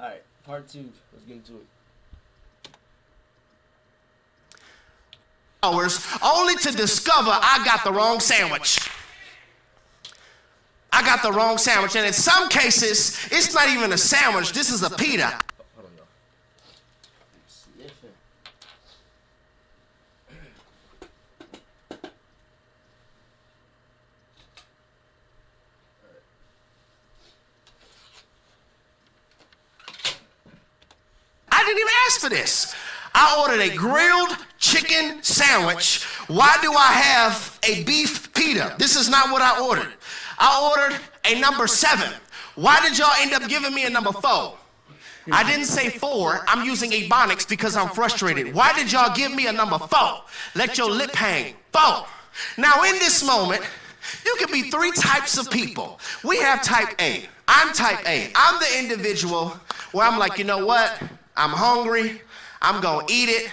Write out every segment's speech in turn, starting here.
Alright, part two. Let's get into it. Hours only to discover I got the wrong sandwich. I got the wrong sandwich, and in some cases, it's not even a sandwich. This is a pita. Hold on, y'all. Sniffing. I didn't even ask for this. I ordered a grilled chicken sandwich. Why do I have a beef pita? This is not what I ordered. I ordered a number 7. Why did y'all end up giving me a number 4? I didn't say 4. I'm using Ebonics because I'm frustrated. Why did y'all give me a number 4? Let your lip hang. 4. Now in this moment, you can be 3 types of people. We have type A. I'm type A. I'm the individual where I'm like, you know what? I'm hungry. I'm going to eat it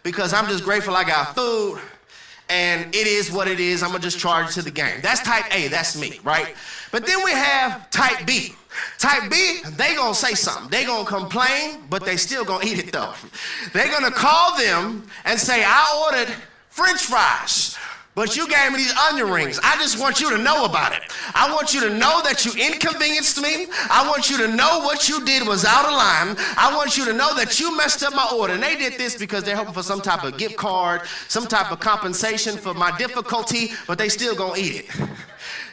because I'm just grateful I got food. And it is what it is. I'm going to just charge to the game. That's type A. That's me, right? But then we have type B. Type B, they going to say something. They going to complain, but they still going to eat it, though. They're going to call them and say, I ordered French fries, but you gave me these onion rings. I just want you to know about it. I want you to know that you inconvenienced me. I want you to know what you did was out of line. I want you to know that you messed up my order. And they did this because they're hoping for some type of gift card, some type of compensation for my difficulty, but they still gonna eat it.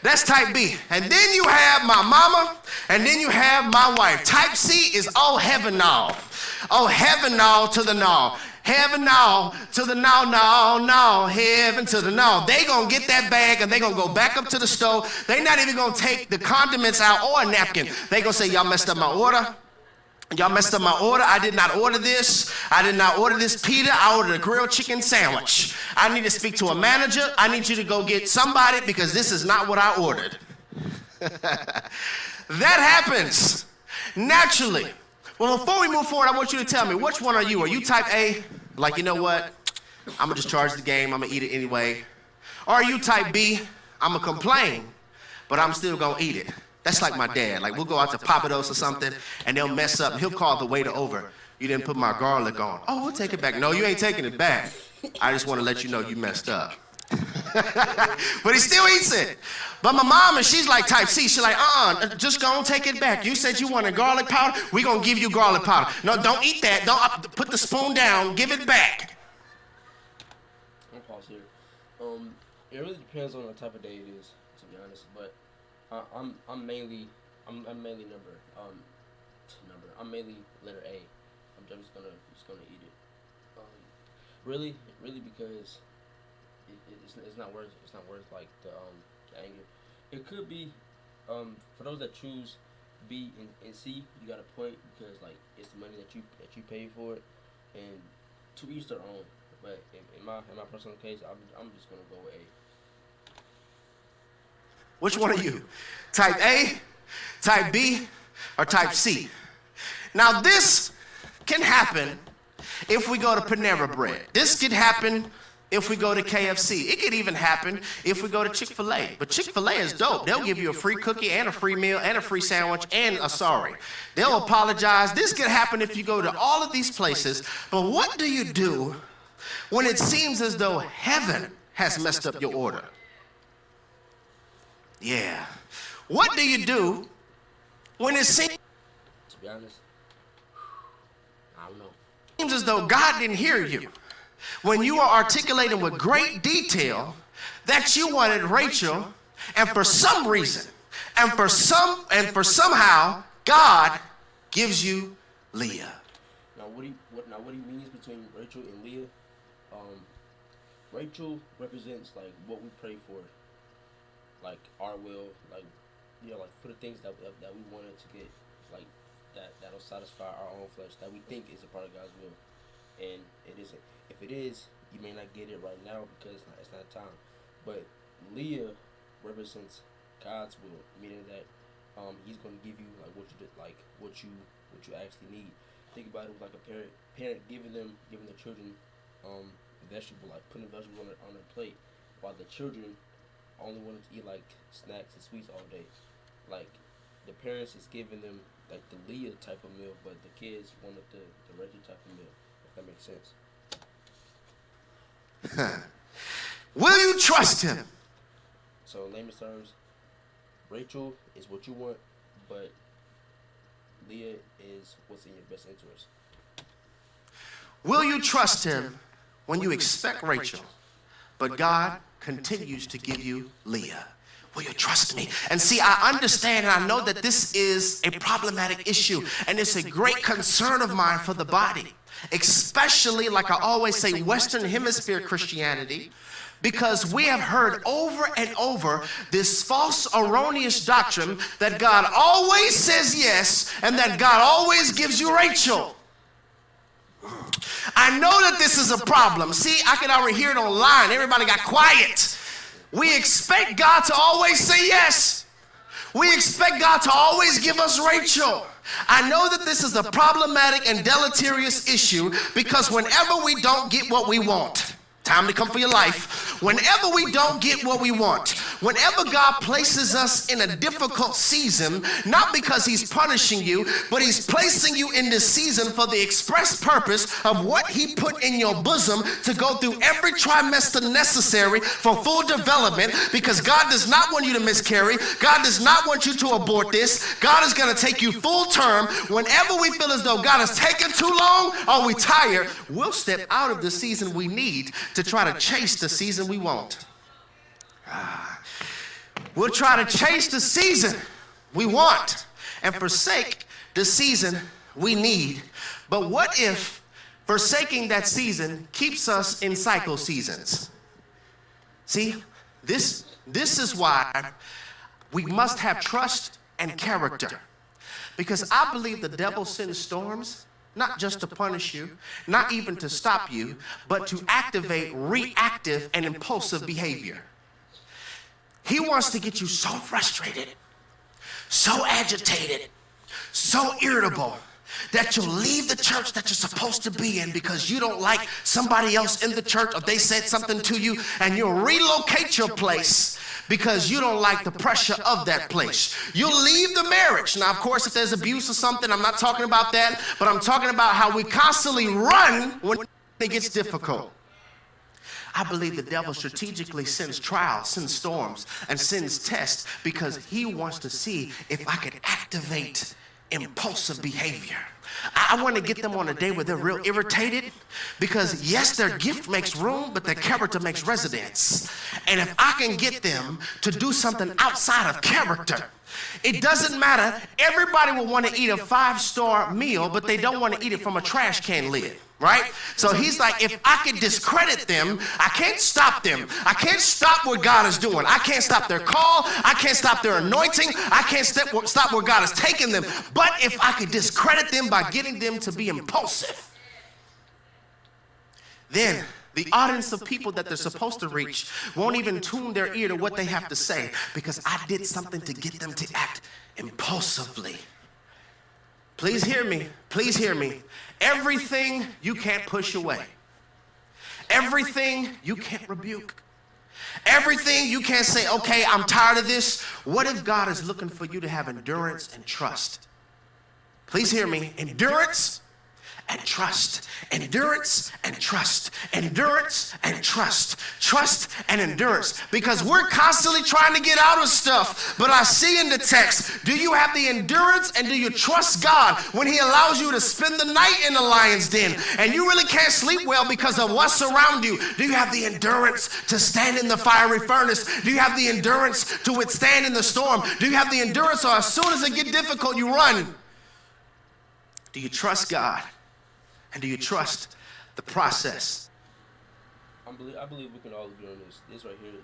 That's type B. And then you have my mama, and then you have my wife. Type C is oh heaven no. Oh heaven no to the no. Heaven no to the no, heaven to the no. They gonna get that bag and they gonna go back up to the stove. They not even gonna take the condiments out or a napkin. They gonna say, y'all messed up my order. Y'all messed up my order. I did not order this. I did not order this pita. I ordered a grilled chicken sandwich. I need to speak to a manager. I need you to go get somebody because this is not what I ordered. That happens naturally. Well, before we move forward, I want you to tell me, which one are you? Are you type A? Like, you know what? I'm going to just charge the game. I'm going to eat it anyway. Or are you type B? I'm going to complain, but I'm still going to eat it. That's like my dad. Like, we'll go out to Papados or something, and they'll mess up. He'll call the waiter over. You didn't put my garlic on. Oh, we'll take it back. No, you ain't taking it back. I just want to let you know you messed up. But he still eats it. But my mom, and she's like type C. She's like, just go and take it back. You said you wanted garlic powder. We're going to give you garlic powder. No, don't eat that. Don't put the spoon down. Give it back. I'm pause here. It really depends on the type of day it is, to be honest. But I'm mainly number. I'm mainly letter A. I'm just gonna eat it. Really because it's not worth like the anger. It could be for those that choose B and C, you got a point because like it's the money that you pay for it, and to each their own. But in my personal case, I'm just gonna go with A. Which one are you? Type A, type B, or type C? Now this can happen if we go to Panera Bread. This could happen if we go to KFC. It could even happen if we go to Chick-fil-A. But Chick-fil-A is dope. They'll give you a free cookie and a free meal and a free sandwich and a sorry. They'll apologize. This could happen if you go to all of these places. But what do you do when it seems as though heaven has messed up your order? Yeah. What do you do when it seems, To be honest, I don't know. as though God didn't hear you? When you are articulating with great detail that you wanted Rachel, and for some reason, and for somehow, God gives you Leah. Now what he means between Rachel and Leah? Rachel represents like what we pray for, like our will, like like for the things that we wanted to get, like that'll satisfy our own flesh that we think is a part of God's will, and it isn't. If it is, you may not get it right now because it's not time. But Leah represents God's will, meaning that He's going to give you like what you actually need. Think about it like a parent giving the children vegetable, like putting vegetables on their plate, while the children only wanted to eat like snacks and sweets all day. Like the parents is giving them like the Leah type of meal, but the kids wanted the Rachel type of meal. If that makes sense. Will you trust him? So in layman's terms, Rachel is what you want, but Leah is what's in your best interest. Will you trust him when you expect Rachel, but God continues to give you Leah? Will you trust me? And see, I understand and I know that this is a problematic issue, and it's a great concern of mine for the body, especially, like I always say, Western Hemisphere Christianity, because we have heard over and over this false, erroneous doctrine that God always says yes and that God always gives you Rachel. I know that this is a problem. See, I can already hear it online. Everybody got quiet. We expect God to always say yes. We expect God to always give us Rachel. I know that this is a problematic and deleterious issue because whenever we don't get what we want, time to come for your life. Whenever we don't get what we want, whenever God places us in a difficult season, not because he's punishing you, but he's placing you in this season for the express purpose of what he put in your bosom to go through every trimester necessary for full development, because God does not want you to miscarry. God does not want you to abort this. God is going to take you full term. Whenever we feel as though God has taken too long or we're tired, we'll step out of the season we need to try to chase the season we want. We'll try to chase the season we want and forsake the season we need. But what if forsaking that season keeps us in cycle seasons? See, this is why we must have trust and character. Because I believe the devil sends storms not just to punish you, not even to stop you, but to activate reactive and impulsive behavior. He wants to get you so frustrated, so agitated, so irritable that you'll leave the church that you're supposed to be in because you don't like somebody else in the church or they said something to you, and you'll relocate your place because you don't like the pressure of that place. You'll leave the marriage. Now, of course, if there's abuse or something, I'm not talking about that, but I'm talking about how we constantly run when it gets difficult. I believe the devil strategically sends trials, sends storms, and sends tests because he wants to see if I can activate impulsive behavior. I want to get them on a day where they're real irritated because, yes, their gift makes room, but their character makes residence. And if I can get them to do something outside of character, it doesn't matter. Everybody will want to eat a 5-star meal, but they don't want to eat it from a trash can lid. Right? So he's like, if I can discredit them, I can't stop them. I can't stop what God is doing. I can't stop their call. I can't stop their anointing. I can't stop where God has taken them. But if I could discredit them by getting them to be impulsive, then the audience of people that they're supposed to reach won't even tune their ear to what they have to say because I did something to get them to act impulsively. Please hear me. Please hear me. Everything you can't push away. Everything you can't rebuke. Everything you can't say, okay, I'm tired of this. What if God is looking for you to have endurance and trust? Please hear me. Endurance and trust. Endurance and trust. Endurance and trust. Trust and endurance. Because we're constantly trying to get out of stuff. But I see in the text, do you have the endurance and do you trust God when he allows you to spend the night in the lion's den and you really can't sleep well because of what's around you? Do you have the endurance to stand in the fiery furnace? Do you have the endurance to withstand in the storm? Do you have the endurance, or as soon as it gets difficult, you run? Do you trust God? And do you trust the process? I believe we can all agree on this. This right here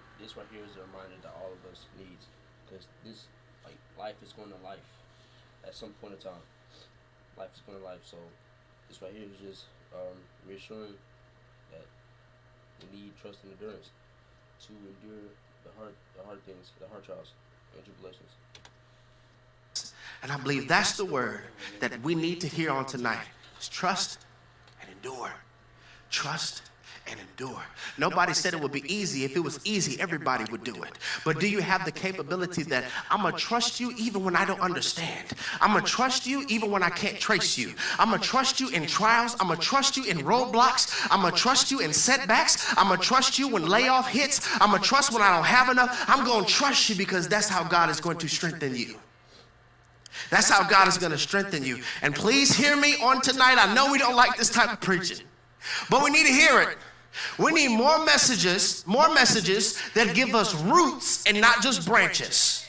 is a reminder that all of us needs, because this, like, life is going to life. At some point in time, life is going to life. So this right here is just reassuring that we need trust and endurance to endure the hard things, the hard trials and tribulations. And I believe that's the word that we need to hear on tonight. It's trust and endure. Trust and endure. Nobody said it would be easy. If it was easy, everybody would do it. But do you have the capability that I'm going to trust you even when I don't understand? I'm going to trust you even when I can't trace you. I'm going to trust you in trials. I'm going to trust you in roadblocks. I'm going to trust you in setbacks. I'm going to trust you when layoff hits. I'm going to trust when I don't have enough. I'm going to trust you because that's how God is going to strengthen you. That's how God is going to strengthen you. And please hear me on tonight. I know we don't like this type of preaching, but we need to hear it. We need more messages that give us roots and not just branches.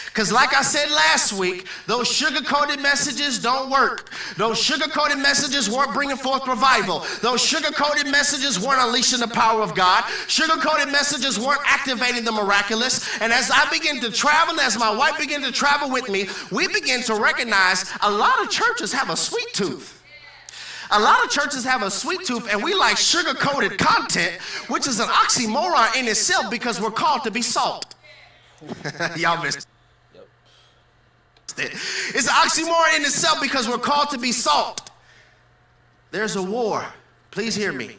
Because like I said last week, those sugar-coated messages don't work. Those sugar-coated messages weren't bringing forth revival. Those sugar-coated messages weren't unleashing the power of God. Sugar-coated messages weren't activating the miraculous. And as I begin to travel, as my wife began to travel with me, we begin to recognize a lot of churches have a sweet tooth. A lot of churches have a sweet tooth, and we like sugar-coated content, which is an oxymoron in itself because we're called to be salt. Y'all missed it. It's an oxymoron in itself because we're called to be salt. There's a war. Please hear me.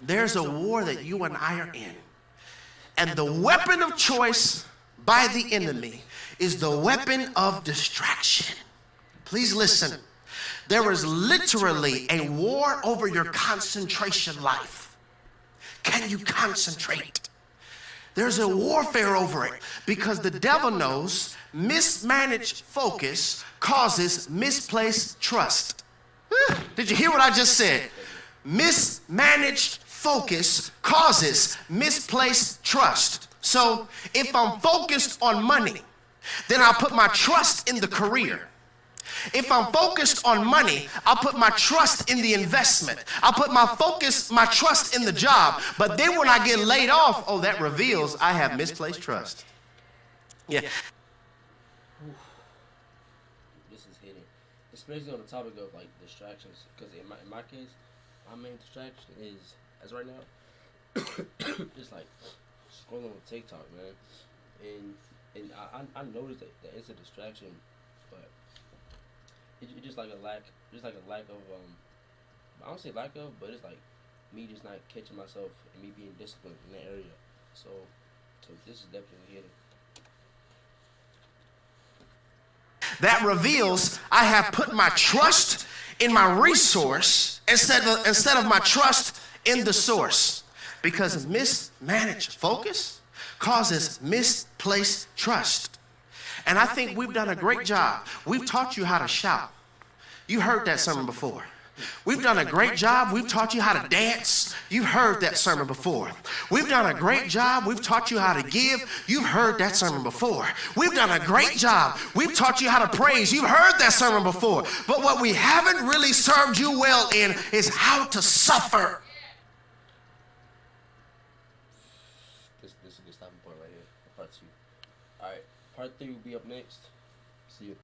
There's a war that you and I are in. And the weapon of choice by the enemy is the weapon of distraction. Please listen. There is literally a war over your concentration life. Can you concentrate? There's a warfare over it because the devil knows mismanaged focus causes misplaced trust. Did you hear what I just said? Mismanaged focus causes misplaced trust. So if I'm focused on money, then I'll put my trust in the career. If I'm focused on money, I'll put my trust in the investment. I'll put my trust in the job. But then when I get laid off, oh, that reveals I have misplaced trust. Yeah. This is hitting, especially on the topic of like distractions. Because in my case, my main distraction is, as right now, just like scrolling on TikTok, man. And I noticed that it's a distraction, but it's just like a lack of I don't say lack of, but it's like me just not catching myself and me being disciplined in that area. So this is definitely hitting. That reveals I have put my trust in my resource instead of my trust in the source. Because mismanaged focus causes misplaced trust. And I think we've done a great job. We've taught you how to shout. You heard that sermon before. We've done a great job. We've taught you how to dance. You've heard that sermon before. We've done a great job. We've taught you how to give. You've heard that sermon before. We've done a great job. We've taught you how to praise. You've heard that sermon before. But what we haven't really served you well in is how to suffer. This is a good stopping point right here. Part 2. All right. Part 3 will be up next. See you.